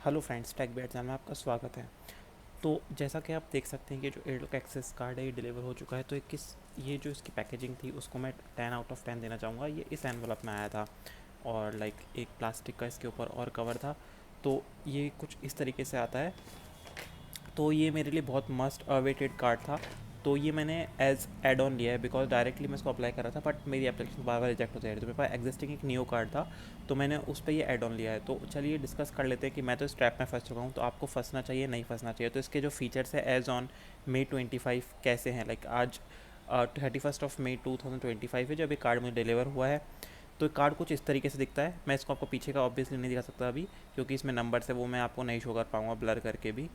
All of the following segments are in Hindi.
हेलो फ्रेंड्स, टेक बेट चैनल में आपका स्वागत है। तो जैसा कि आप देख सकते हैं कि जो एयरटेल का एक्सेस कार्ड है ये डिलीवर हो चुका है। तो ये जो इसकी पैकेजिंग थी उसको मैं 10 आउट ऑफ 10 देना चाहूँगा। ये इस एनवलप में आया था और एक प्लास्टिक का इसके ऊपर और कवर था। तो ये कुछ इस तरीके से आता है। तो ये मेरे लिए बहुत मस्ट अवेटेड कार्ड था। तो ये मैंने एज एड ऑन लिया है बिकॉज डायरेक्टली मैं इसको अप्लाई कर रहा था, बट मेरी एप्लीकेशन बार बार रिजेक्ट होती रही। तो मेरे पास एग्जिस्टिंग एक न्यू कार्ड था, तो मैंने उस पर ये ऐड ऑन लिया है। तो चलिए डिस्कस कर लेते हैं कि मैं तो इस ट्रैप में फंस चुका हूँ, तो आपको फंसना चाहिए नहीं फंसना चाहिए। तो इसके जो फीचर्स है एज ऑन May 25 कैसे हैं, आज 31 May 2025 है जब ये कार्ड मुझे डिलीवर हुआ है। तो कार्ड कुछ इस तरीके से दिखता है। मैं इसको आपको पीछे का ऑब्वियसली नहीं दिखा सकता अभी, क्योंकि इसमें नंबर्स है वो मैं आपको नहीं शो कर पाऊँगा ब्लर करके भी।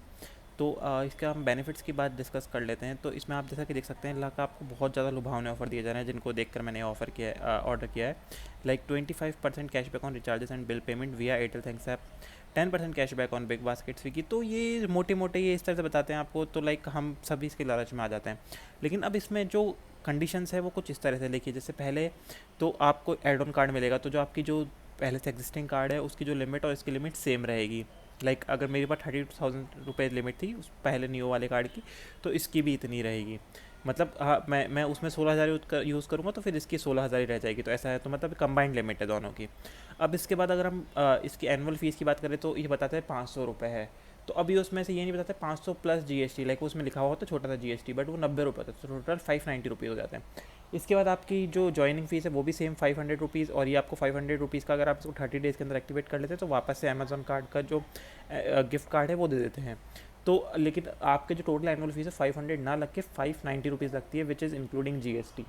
तो इसके हम बेनिफिट्स की बात डिस्कस कर लेते हैं। तो इसमें आप जैसा कि देख सकते हैं का आपको बहुत ज़्यादा लुभावने ऑफर दिए जा रहे हैं, जिनको देखकर मैंने ऑर्डर किया है। 25% cashback on recharges and bill payment via Airtel thanks app, 10% cashback on Big Basket Swiggy. तो ये मोटे मोटे ये इस तरह से बताते हैं आपको, तो हम सभी इसके लालच में आ जाते हैं। लेकिन अब इसमें जो कंडीशंस है वो कुछ इस तरह से देखिए। जैसे पहले तो आपको एड ऑन कार्ड मिलेगा, तो जो आपकी जो पहले से एग्जिस्टिंग कार्ड है उसकी जो लिमिट और इसकी लिमिट सेम रहेगी। अगर मेरे पास 32,000 रुपये लिमिट थी उस पहले नियो वाले कार्ड की, तो इसकी भी इतनी रहेगी। हाँ, मैं उसमें 16,000 यूज़ करूँगा तो फिर इसकी 16,000 ही रह जाएगी। तो ऐसा है, तो मतलब कंबाइंड लिमिट है दोनों की। अब इसके बाद अगर हम इसकी एनुअल फ़ीस की बात करें तो ये बताते हैं 500 रुपये है। तो अभी उसमें से ये नहीं बताते 500 प्लस GST, उसमें लिखा हुआ होता है छोटा सा GST, बट वो 90 रुपये होता है। तो टोटल 590 रुपीज़ हो जाते हैं। इसके बाद आपकी जो ज्वाइनिंग फ़ीस है वो भी सेम 500 रुपीज़, और ये आपको 500 रुपीज़ का अगर आप इसको 30 डेज़ के अंदर एक्टिवेट कर लेते हैं तो वापस से अमेजोन कार्ड का जो गिफ्ट कार्ड है वो दे देते हैं। तो लेकिन आपके जो टोटल एनुअल फीस है 500 ना लग के 590 रुपीज़ लगती है, विच इज़ इंक्लूडिंग GST।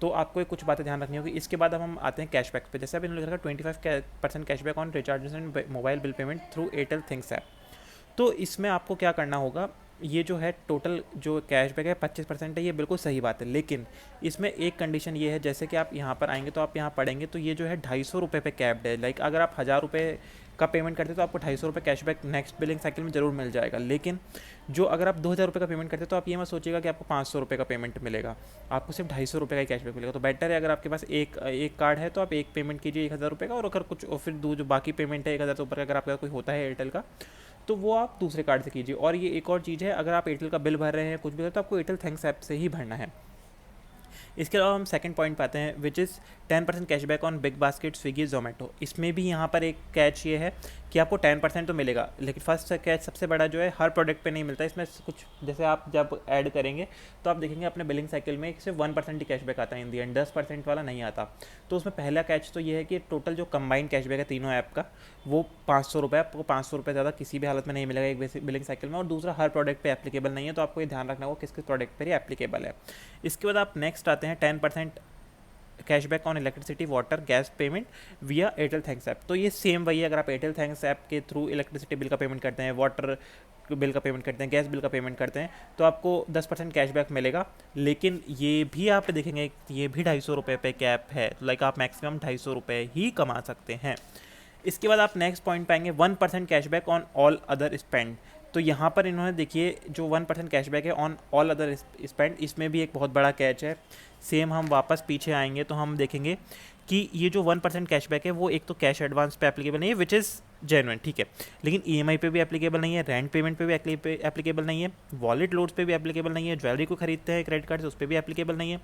तो आपको कुछ बातें ध्यान रखनी होगी। इसके बाद अब हम आते हैं कैशबैक पे। जैसे अभी इन्होंने लिखा 25% cashback on recharges and mobile bill payment through Airtel things app. तो इसमें आपको क्या करना होगा, ये जो है टोटल जो कैशबैक है 25% है, ये बिल्कुल सही बात है। लेकिन इसमें एक कंडीशन ये है, जैसे कि आप यहाँ पर आएंगे तो आप यहाँ पढ़ेंगे तो ये जो है 250 रुपये पे कैप्ड है। अगर आप 1000 रुपये का पेमेंट करते तो आपको 250 रुपये कैशबैक नेक्स्ट बिलिंग साइकिल में ज़रूर मिल जाएगा। लेकिन जो अगर आप 2000 रुपये का पेमेंट करते तो आप ये मत सोचिएगा कि आपको 500 रुपये का पेमेंट मिलेगा, आपको सिर्फ 250 रुपये का ही कैशबैक मिलेगा। तो बेटर है अगर आपके पास एक कार्ड है तो आप एक पेमेंट कीजिए 1000 रुपये का, और अगर कुछ और फिर जो बाकी पेमेंट है 1000 से ऊपर का अगर आपके पास कोई होता है एयरटेल का, तो वो आप दूसरे कार्ड से कीजिए। और ये एक और चीज़ है, अगर आप एयरटेल का बिल भर रहे हैं कुछ भी है तो आपको एयरटेल थैंक्स ऐप से ही भरना है। इसके अलावा हम सेकंड पॉइंट पाते हैं, which is 10% cashback on Big Basket Swiggy Zomato. इसमें भी यहाँ पर एक कैच ये है कि आपको 10% तो मिलेगा, लेकिन फर्स्ट कैच सबसे बड़ा जो है हर प्रोडक्ट पे नहीं मिलता। इसमें कुछ जैसे आप जब ऐड करेंगे तो आप देखेंगे अपने बिलिंग साइकिल में सिर्फ 1% ही कैशबैक आता है इन दी एंड, 10% वाला नहीं आता। तो उसमें पहला कैच तो ये है कि टोटल जो कंबाइंड कैशबैक है तीनों ऐप का वो 500 रुपये, आपको 500 रुपये ज़्यादा किसी भी हालत में नहीं मिलेगा एक बेसिक बिलिंग साइकिल में। और दूसरा हर प्रोडक्ट पे एप्लीकेबल नहीं है, तो आपको ये ध्यान रखना होगा किस किस प्रोडक्ट पर ही एप्लीकेबल है। इसके बाद आप नेक्स्ट आते हैं 10% cashback on electricity water gas payment via Airtel thanks app. तो ये सेम वही है, अगर आप एयरटेल थैंक्स ऐप के थ्रू इलेक्ट्रिसिटी बिल का पेमेंट करते हैं, वाटर बिल का पेमेंट करते हैं, गैस बिल का पेमेंट करते हैं, तो आपको 10% कैशबैक मिलेगा। लेकिन ये भी आप देखेंगे ये भी 250 रुपये पे कैप है। आप मैक्सिमम 250 रुपये ही कमा सकते हैं। इसके बाद आप नेक्स्ट पॉइंट पाएंगे 1% cashback on all other spend. तो यहाँ पर इन्होंने देखिए जो 1% कैशबैक है ऑन ऑल अदर स्पेंड, इसमें भी एक बहुत बड़ा कैच है। सेम हम वापस पीछे आएंगे तो हम देखेंगे कि ये जो 1% कैशबैक है वो एक तो कैश एडवांस पे एप्लीकेबल नहीं है, विच इज़ जेन्युइन, ठीक है। लेकिन EMI पे भी एप्लीकेबल नहीं है, रेंट पेमेंट पे भी एप्लीकेबल नहीं है, वॉलेट लोड्स पे भी एप्लीकेबल नहीं है, ज्वेलरी को खरीदते हैं क्रेडिट कार्ड से उस पर भी एप्लीकेबल नहीं है,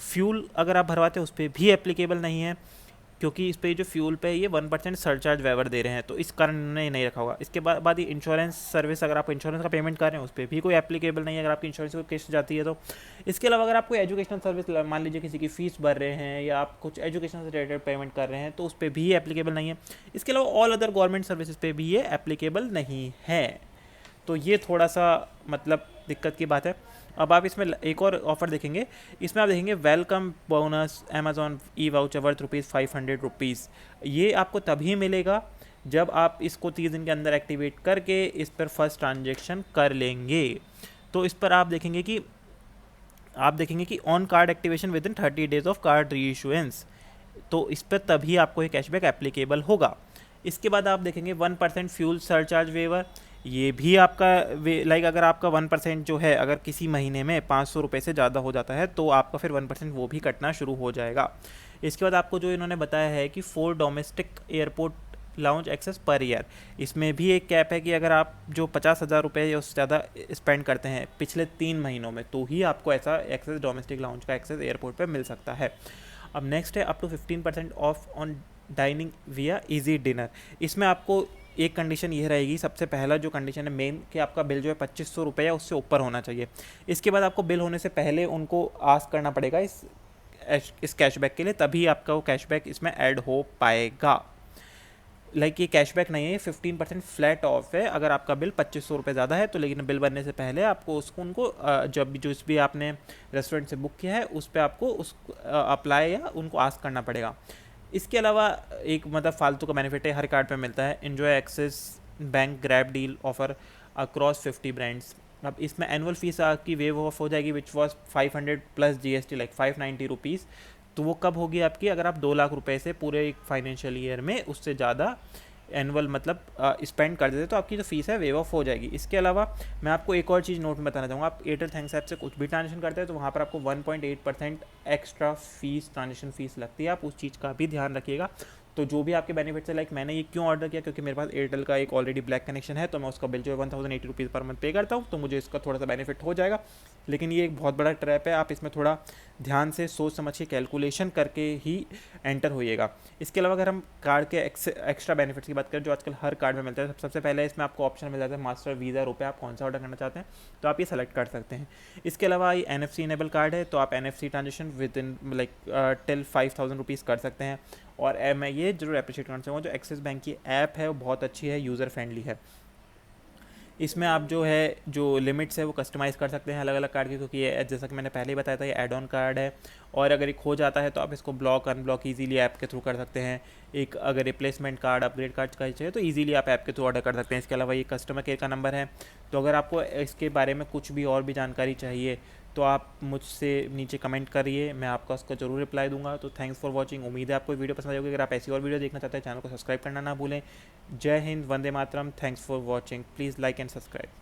फ्यूल अगर आप भरवाते हैं उस पर भी एप्लीकेबल नहीं है, क्योंकि इस पे जो फ्यूल पे ये 1% सरचार्ज वेवर दे रहे हैं, तो इस कारण इन्होंने नहीं रखा होगा। इसके बाद ये इंश्योरेंस सर्विस, अगर आप इंश्योरेंस का पेमेंट कर रहे हैं उस पर भी कोई एप्लीकेबल नहीं है, अगर आपकी इंश्योरेंस को किस्त जाती है तो। इसके अलावा अगर आप कोई एजुकेशनल सर्विस मान लीजिए किसी की फ़ीस भर रहे हैं या आप कुछ एजुकेशन से रिलेटेड पेमेंट कर रहे हैं तो उस पर भी एप्लीकेबल नहीं है। इसके अलावा ऑल अदर गवर्नमेंट सर्विसेज पे भी ये एप्लीकेबल नहीं है। तो ये थोड़ा सा दिक्कत की बात है। अब आप इसमें एक और ऑफर देखेंगे, इसमें आप देखेंगे वेलकम बोनस अमेजॉन ई वाउचर वर्थ ₹500। ये आपको तभी मिलेगा जब आप इसको 30 दिन के अंदर एक्टिवेट करके इस पर फर्स्ट ट्रांजेक्शन कर लेंगे। तो इस पर आप देखेंगे कि on card activation with in 30 days of card री इशुएंस, तो इस पर तभी आपको ये कैशबैक एप्लीकेबल होगा। इसके बाद आप देखेंगे 1% फ्यूल सरचार्ज वेवर, ये भी आपका अगर आपका 1% जो है अगर किसी महीने में 500 रुपये से ज़्यादा हो जाता है तो आपका फिर 1% वो भी कटना शुरू हो जाएगा। इसके बाद आपको जो इन्होंने बताया है कि 4 domestic airport lounge access per year. इसमें भी एक कैप है कि अगर आप जो 50,000 रुपये या उससे ज़्यादा स्पेंड करते हैं पिछले 3 महीनों में, तो ही आपको ऐसा एक्सेस, डोमेस्टिक लाउंज का एक्सेस एयरपोर्ट पे मिल सकता है। अब नेक्स्ट है up to 15% off on dining via easy diner. इसमें आपको एक कंडीशन ये रहेगी, सबसे पहला जो कंडीशन है मेन, कि आपका बिल जो है 2500 रुपये या उससे ऊपर होना चाहिए। इसके बाद आपको बिल होने से पहले उनको आस्क करना पड़ेगा इस कैशबैक के लिए, तभी आपका वो कैशबैक इसमें ऐड हो पाएगा। लाइक ये कैशबैक नहीं है, ये 15% फ्लैट ऑफ है अगर आपका बिल 2500 रुपये ज़्यादा है तो। लेकिन बिल बनने से पहले आपको उसको उनको जब भी जो भी आपने रेस्टोरेंट से बुक किया है उस पर आपको उस अप्लाई या उनको आस्क करना पड़ेगा। इसके अलावा एक मतलब फालतू का बेनिफिट है, हर कार्ड पे मिलता है, enjoy access bank grab deal offer across 50 brands. अब इसमें एनुअल फीस आपकी वेव ऑफ हो जाएगी which was 500 plus GST, like 590 rupees. तो वो कब होगी आपकी, अगर आप 2 लाख रुपए से पूरे एक फाइनेंशियल ईयर में उससे ज़्यादा एनुअल मतलब स्पेंड कर देते तो आपकी जो फीस है वेव ऑफ हो जाएगी। इसके अलावा मैं आपको एक और चीज़ नोट में बताना चाहूँगा, आप एयरटेल थैंक्स ऐप से कुछ भी ट्रांजेक्शन करते हैं तो वहाँ पर आपको 1.8% एक्स्ट्रा फीस, ट्रांजेक्शन फीस लगती है, आप उस चीज़ का भी ध्यान रखिएगा। तो जो भी आपके बेनिफिट्स है, लाइक मैंने ये क्यों ऑर्डर किया, क्योंकि मेरे पास एयरटेल का एक ऑलरेडी ब्लैक कनेक्शन है, तो मैं उसका बिल जो है 1080 रुपीज़ पर मंथ पे करता हूँ, तो मुझे इसका थोड़ा सा बेनिफिट हो जाएगा। लेकिन ये एक बहुत बड़ा ट्रैप है, आप इसमें थोड़ा ध्यान से सोच समझ के कैलकुलेशन करके ही एंटर होइएगा। इसके अलावा अगर हम कार्ड के एक्स्ट्रा बेनिफिट्स की बात करें जो आजकल हर कार्ड में मिलता है, सबसे पहले इसमें आपको ऑप्शन मिल जाता है मास्टर, वीज़ा, रुपये, आप कौन सा ऑर्डर करना चाहते हैं तो आप ये सेलेक्ट कर सकते हैं। इसके अलावा ये NFC इनेबल कार्ड है, तो आप NFC transaction with in like till 5000 rupees कर सकते हैं। और मैं ये जरूर अप्रिशिएट करना चाहूँगा, जो एक्सिस बैंक की ऐप है वो बहुत अच्छी है, यूज़र फ्रेंडली है। इसमें आप जो है जो लिमिट्स है वो कस्टमाइज़ कर सकते हैं अलग अलग कार्ड की, क्योंकि ये जैसा कि मैंने पहले ही बताया था ये एड ऑन कार्ड है। और अगर ये खो जाता है तो आप इसको ब्लॉक अनब्लॉक इजीली ऐप के थ्रू कर सकते हैं। एक अगर रिप्लेसमेंट कार्ड, अपग्रेड कार्ड का चाहिए तो इजीली आप ऐप के थ्रू ऑर्डर कर सकते हैं। इसके अलावा ये कस्टमर केयर का नंबर है, तो अगर आपको इसके बारे में कुछ भी और भी जानकारी चाहिए तो आप मुझसे नीचे कमेंट करिए, मैं आपका उसका जरूर रिप्लाई दूंगा। तो थैंक्स फॉर वॉचिंग, उम्मीद है आपको वीडियो पसंद आई होगी। अगर आप ऐसी और वीडियो देखना चाहते हैं चैनल को सब्सक्राइब करना ना भूलें। जय हिंद, वंदे मातरम, thanks for watching, please like and subscribe.